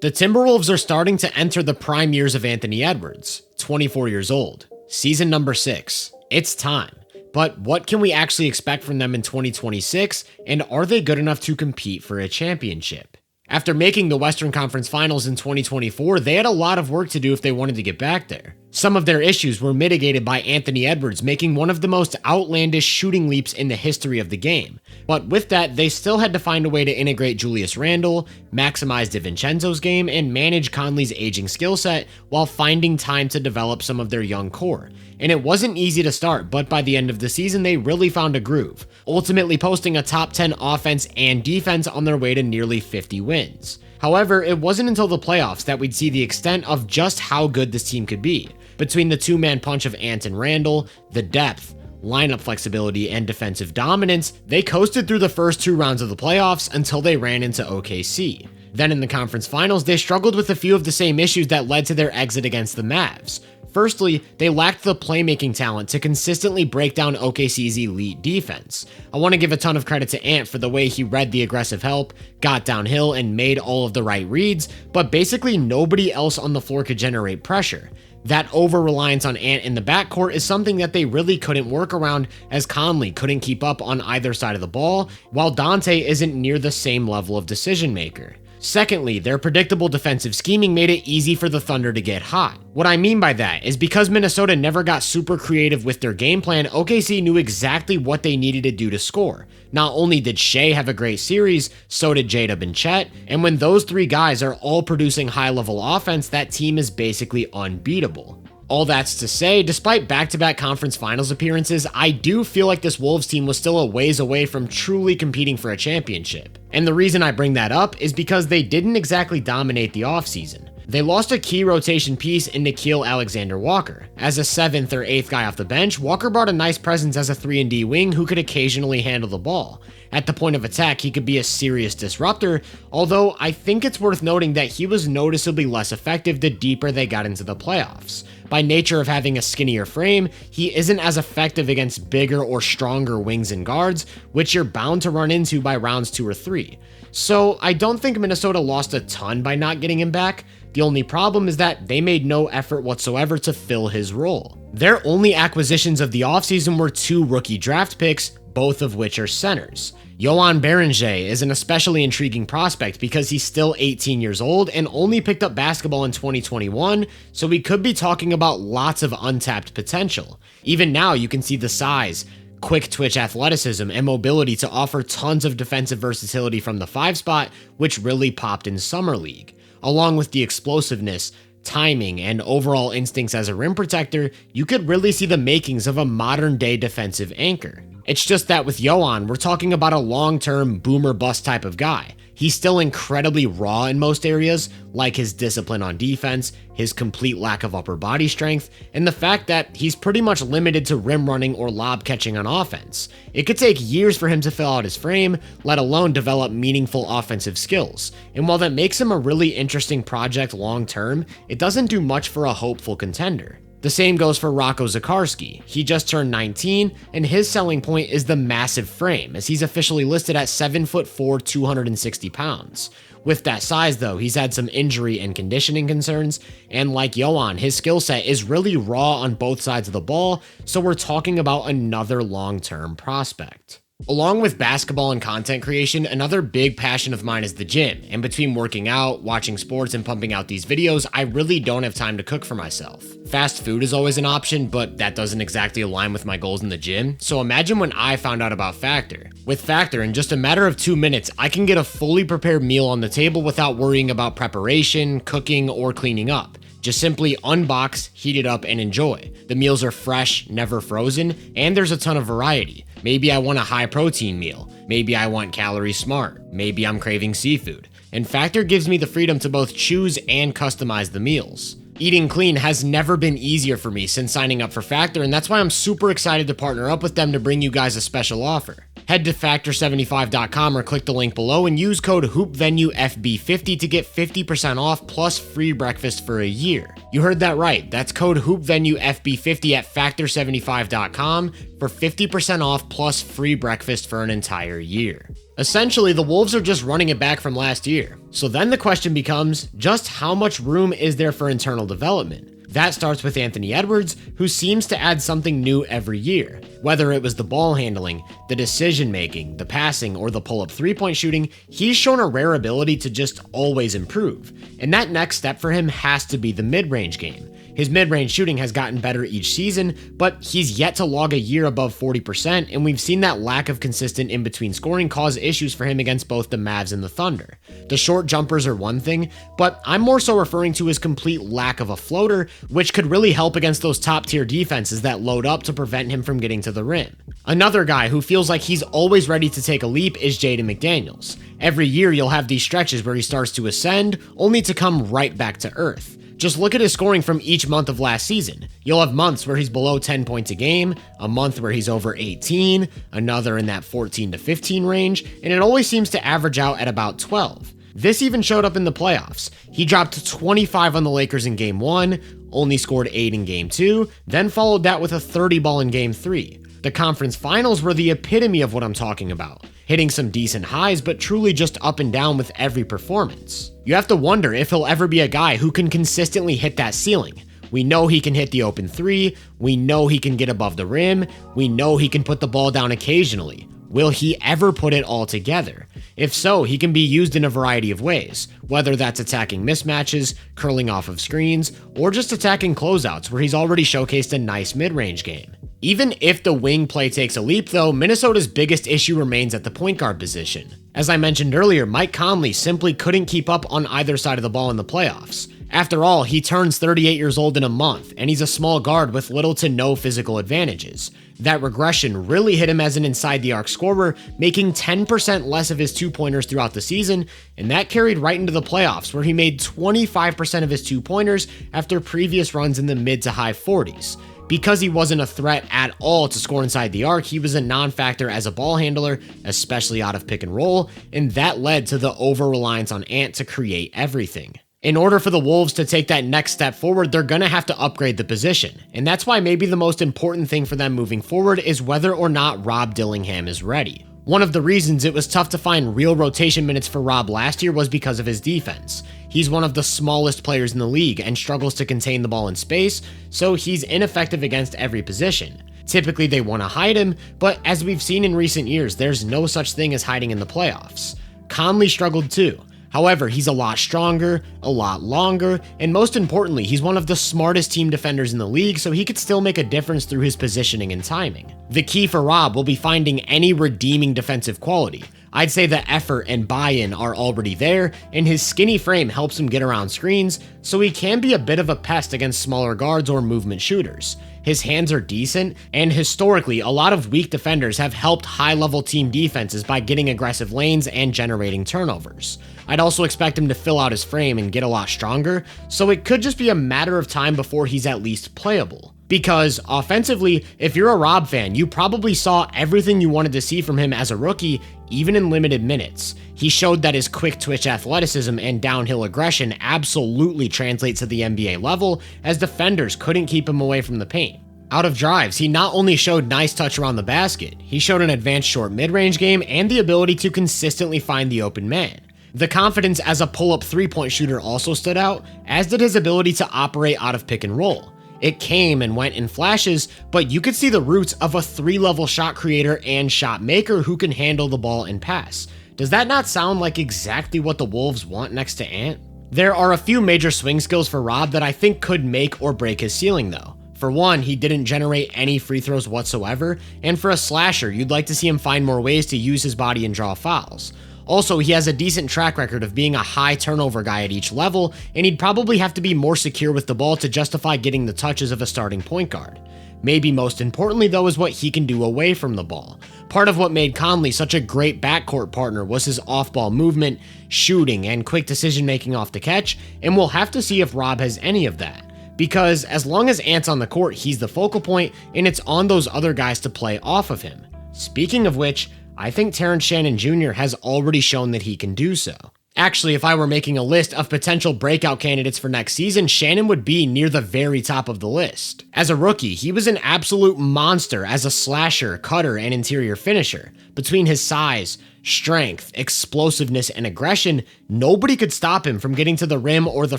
The Timberwolves are starting to enter the prime years of Anthony Edwards, 24 years old. Season number 6. It's time. But what can we actually expect from them in 2026, and are they good enough to compete for a championship? After making the Western Conference Finals in 2024, they had a lot of work to do if they wanted to get back there. Some of their issues were mitigated by Anthony Edwards making one of the most outlandish shooting leaps in the history of the game. But with that, they still had to find a way to integrate Julius Randle, maximize DiVincenzo's game, and manage Conley's aging skill set while finding time to develop some of their young core. And it wasn't easy to start, but by the end of the season, they really found a groove, ultimately posting a top 10 offense and defense on their way to nearly 50 wins. However, it wasn't until the playoffs that we'd see the extent of just how good this team could be. Between the two-man punch of Ant and Randle, the depth, lineup flexibility, and defensive dominance, they coasted through the first 2 rounds of the playoffs until they ran into OKC. Then in the conference finals, they struggled with a few of the same issues that led to their exit against the Mavs. Firstly, they lacked the playmaking talent to consistently break down OKC's elite defense. I want to give a ton of credit to Ant for the way he read the aggressive help, got downhill, and made all of the right reads, but basically nobody else on the floor could generate pressure. That over-reliance on Ant in the backcourt is something that they really couldn't work around, as Conley couldn't keep up on either side of the ball, while Dante isn't near the same level of decision-maker. Secondly, their predictable defensive scheming made it easy for the Thunder to get hot. What I mean by that is because Minnesota never got super creative with their game plan, OKC knew exactly what they needed to do to score. Not only did Shea have a great series, so did J-Dub and Chet, and when those 3 guys are all producing high-level offense, that team is basically unbeatable. All that's to say, despite back-to-back conference finals appearances, I do feel like this Wolves team was still a ways away from truly competing for a championship. And the reason I bring that up is because they didn't exactly dominate the offseason. They lost a key rotation piece in Nickeil Alexander-Walker. As a 7th or 8th guy off the bench, Walker brought a nice presence as a 3-and-D wing who could occasionally handle the ball. At the point of attack, he could be a serious disruptor, although I think it's worth noting that he was noticeably less effective the deeper they got into the playoffs. By nature of having a skinnier frame, he isn't as effective against bigger or stronger wings and guards, which you're bound to run into by rounds 2 or 3. So I don't think Minnesota lost a ton by not getting him back. The only problem is that they made no effort whatsoever to fill his role. Their only acquisitions of the offseason were 2 rookie draft picks, both of which are centers. Yohan Beringer is an especially intriguing prospect because he's still 18 years old and only picked up basketball in 2021, so we could be talking about lots of untapped potential. Even now, you can see the size, quick twitch athleticism, and mobility to offer tons of defensive versatility from the 5 spot, which really popped in Summer League. Along with the explosiveness, timing, and overall instincts as a rim protector, you could really see the makings of a modern-day defensive anchor. It's just that with Yohan, we're talking about a long-term boomer-bust type of guy. He's still incredibly raw in most areas, like his discipline on defense, his complete lack of upper body strength, and the fact that he's pretty much limited to rim running or lob catching on offense. It could take years for him to fill out his frame, let alone develop meaningful offensive skills. And while that makes him a really interesting project long-term, it doesn't do much for a hopeful contender. The same goes for Rocco Zikarsky. He just turned 19, and his selling point is the massive frame, as he's officially listed at 7'4", 260 pounds. With that size though, he's had some injury and conditioning concerns, and like Yohan, his skill set is really raw on both sides of the ball, so we're talking about another long-term prospect. Along with basketball and content creation, another big passion of mine is the gym, and between working out, watching sports, and pumping out these videos, I really don't have time to cook for myself. Fast food is always an option, but that doesn't exactly align with my goals in the gym, so imagine when I found out about Factor. With Factor, in just a matter of 2 minutes, I can get a fully prepared meal on the table without worrying about preparation, cooking, or cleaning up. Just simply unbox, heat it up, and enjoy. The meals are fresh, never frozen, and there's a ton of variety. Maybe I want a high protein meal. Maybe I want calorie smart. Maybe I'm craving seafood. And Factor gives me the freedom to both choose and customize the meals. Eating clean has never been easier for me since signing up for Factor, and that's why I'm super excited to partner up with them to bring you guys a special offer. Head to factor75.com or click the link below and use code HoopVenueFB50 to get 50% off plus free breakfast for a year. You heard that right. That's code HoopVenueFB50 at factor75.com for 50% off plus free breakfast for an entire year. Essentially, the Wolves are just running it back from last year. So then the question becomes, just how much room is there for internal development? That starts with Anthony Edwards, who seems to add something new every year. Whether it was the ball handling, the decision making, the passing, or the pull-up three-point shooting, he's shown a rare ability to just always improve. And that next step for him has to be the mid-range game. His mid-range shooting has gotten better each season, but he's yet to log a year above 40%, and we've seen that lack of consistent in-between scoring cause issues for him against both the Mavs and the Thunder. The short jumpers are one thing, but I'm more so referring to his complete lack of a floater, which could really help against those top-tier defenses that load up to prevent him from getting to the rim. Another guy who feels like he's always ready to take a leap is Jaden McDaniels. Every year you'll have these stretches where he starts to ascend, only to come right back to earth. Just look at his scoring from each month of last season. You'll have months where he's below 10 points a game, a month where he's over 18, another in that 14 to 15 range, and it always seems to average out at about 12. This even showed up in the playoffs. He dropped 25 on the Lakers in Game 1, only scored 8 in Game 2, then followed that with a 30 ball in Game 3. The conference finals were the epitome of what I'm talking about, hitting some decent highs, but truly just up and down with every performance. You have to wonder if he'll ever be a guy who can consistently hit that ceiling. We know he can hit the open three, we know he can get above the rim, we know he can put the ball down occasionally. Will he ever put it all together? If so, he can be used in a variety of ways, whether that's attacking mismatches, curling off of screens, or just attacking closeouts where he's already showcased a nice mid-range game. Even if the wing play takes a leap though, Minnesota's biggest issue remains at the point guard position. As I mentioned earlier, Mike Conley simply couldn't keep up on either side of the ball in the playoffs. After all, he turns 38 years old in a month, and he's a small guard with little to no physical advantages. That regression really hit him as an inside-the-arc scorer, making 10% less of his two-pointers throughout the season, and that carried right into the playoffs, where he made 25% of his two-pointers after previous runs in the mid to high 40s. Because he wasn't a threat at all to score inside the arc, he was a non-factor as a ball handler, especially out of pick and roll, and that led to the over-reliance on Ant to create everything. In order for the Wolves to take that next step forward, they're going to have to upgrade the position, and that's why maybe the most important thing for them moving forward is whether or not Rob Dillingham is ready. One of the reasons it was tough to find real rotation minutes for Rob last year was because of his defense. He's one of the smallest players in the league and struggles to contain the ball in space, so he's ineffective against every position. Typically they want to hide him, but as we've seen in recent years, there's no such thing as hiding in the playoffs. Conley struggled too. However, he's a lot stronger, a lot longer, and most importantly, he's one of the smartest team defenders in the league, so he could still make a difference through his positioning and timing. The key for Rob will be finding any redeeming defensive quality. I'd say the effort and buy-in are already there, and his skinny frame helps him get around screens, so he can be a bit of a pest against smaller guards or movement shooters. His hands are decent, and historically, a lot of weak defenders have helped high-level team defenses by getting aggressive lanes and generating turnovers. I'd also expect him to fill out his frame and get a lot stronger, so it could just be a matter of time before he's at least playable. Because offensively, if you're a Rob fan, you probably saw everything you wanted to see from him as a rookie, even in limited minutes. He showed that his quick twitch athleticism and downhill aggression absolutely translates to the NBA level, as defenders couldn't keep him away from the paint. Out of drives, he not only showed nice touch around the basket, he showed an advanced short mid-range game and the ability to consistently find the open man. The confidence as a pull-up three-point shooter also stood out, as did his ability to operate out of pick and roll. It came and went in flashes, but you could see the roots of a 3-level shot creator and shot maker who can handle the ball and pass. Does that not sound like exactly what the Wolves want next to Ant? There are a few major swing skills for Rob that I think could make or break his ceiling though. For one, he didn't generate any free throws whatsoever, and for a slasher, you'd like to see him find more ways to use his body and draw fouls. Also, he has a decent track record of being a high turnover guy at each level, and he'd probably have to be more secure with the ball to justify getting the touches of a starting point guard. Maybe most importantly though is what he can do away from the ball. Part of what made Conley such a great backcourt partner was his off-ball movement, shooting, and quick decision making off the catch, and we'll have to see if Rob has any of that. Because as long as Ant's on the court, he's the focal point, and it's on those other guys to play off of him. Speaking of which, I think Terrence Shannon Jr. has already shown that he can do so. Actually, if I were making a list of potential breakout candidates for next season, Shannon would be near the very top of the list. As a rookie, he was an absolute monster as a slasher, cutter, and interior finisher. Between his size, strength, explosiveness, and aggression, nobody could stop him from getting to the rim or the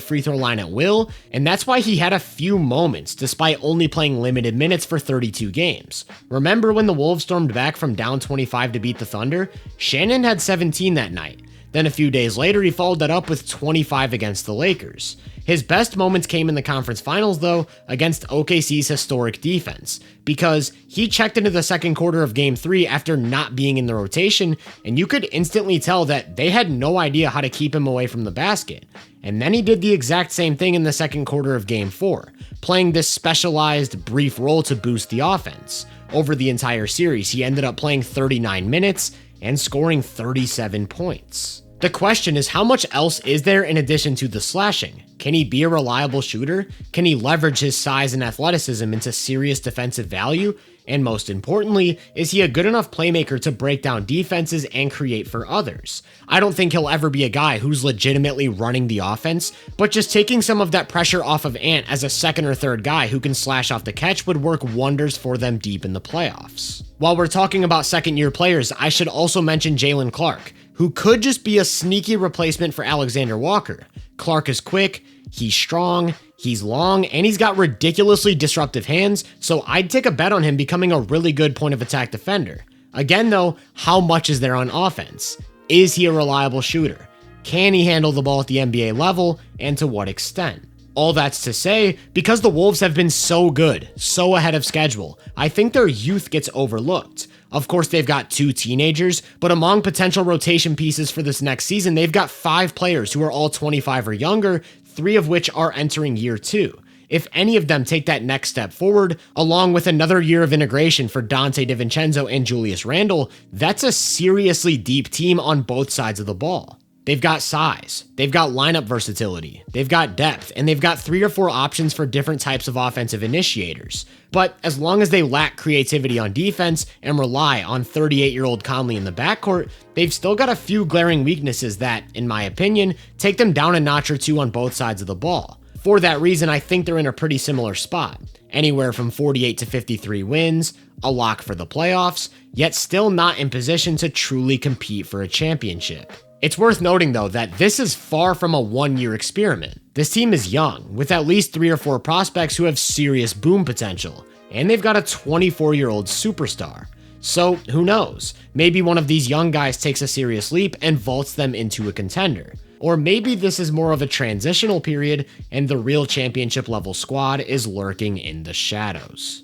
free throw line at will, and that's why he had a few moments despite only playing limited minutes for 32 games. Remember when the Wolves stormed back from down 25 to beat the Thunder? Shannon had 17 that night. Then a few days later, he followed that up with 25 against the Lakers. His best moments came in the conference finals, though, against OKC's historic defense, because he checked into the second quarter of Game 3 after not being in the rotation, and you could instantly tell that they had no idea how to keep him away from the basket. And then he did the exact same thing in the second quarter of Game 4, playing this specialized, brief role to boost the offense. Over the entire series, he ended up playing 39 minutes and scoring 37 points. The question is, how much else is there in addition to the slashing? Can he be a reliable shooter? Can he leverage his size and athleticism into serious defensive value? And most importantly, is he a good enough playmaker to break down defenses and create for others? I don't think he'll ever be a guy who's legitimately running the offense, but just taking some of that pressure off of Ant as a second or third guy who can slash off the catch would work wonders for them deep in the playoffs. While we're talking about second-year players, I should also mention Jalen Clark, who could just be a sneaky replacement for Alexander Walker. Clark is quick, he's strong, he's long, and he's got ridiculously disruptive hands, so I'd take a bet on him becoming a really good point of attack defender. Again though, how much is there on offense? Is he a reliable shooter? Can he handle the ball at the NBA level, and to what extent? All that's to say, because the Wolves have been so good, so ahead of schedule, I think their youth gets overlooked. Of course, they've got 2 teenagers, but among potential rotation pieces for this next season, they've got 5 players who are all 25 or younger, 3 of which are entering year 2. If any of them take that next step forward, along with another year of integration for Dante DiVincenzo and Julius Randle, that's a seriously deep team on both sides of the ball. They've got size, they've got lineup versatility, they've got depth, and they've got 3 or 4 options for different types of offensive initiators. But as long as they lack creativity on defense and rely on 38-year-old Conley in the backcourt, they've still got a few glaring weaknesses that, in my opinion, take them down a notch or 2 on both sides of the ball. For that reason, I think they're in a pretty similar spot. Anywhere from 48 to 53 wins, a lock for the playoffs, yet still not in position to truly compete for a championship. It's worth noting though that this is far from a one-year experiment. This team is young, with at least 3 or 4 prospects who have serious boom potential, and they've got a 24-year-old superstar. So who knows, maybe one of these young guys takes a serious leap and vaults them into a contender. Or maybe this is more of a transitional period and the real championship level squad is lurking in the shadows.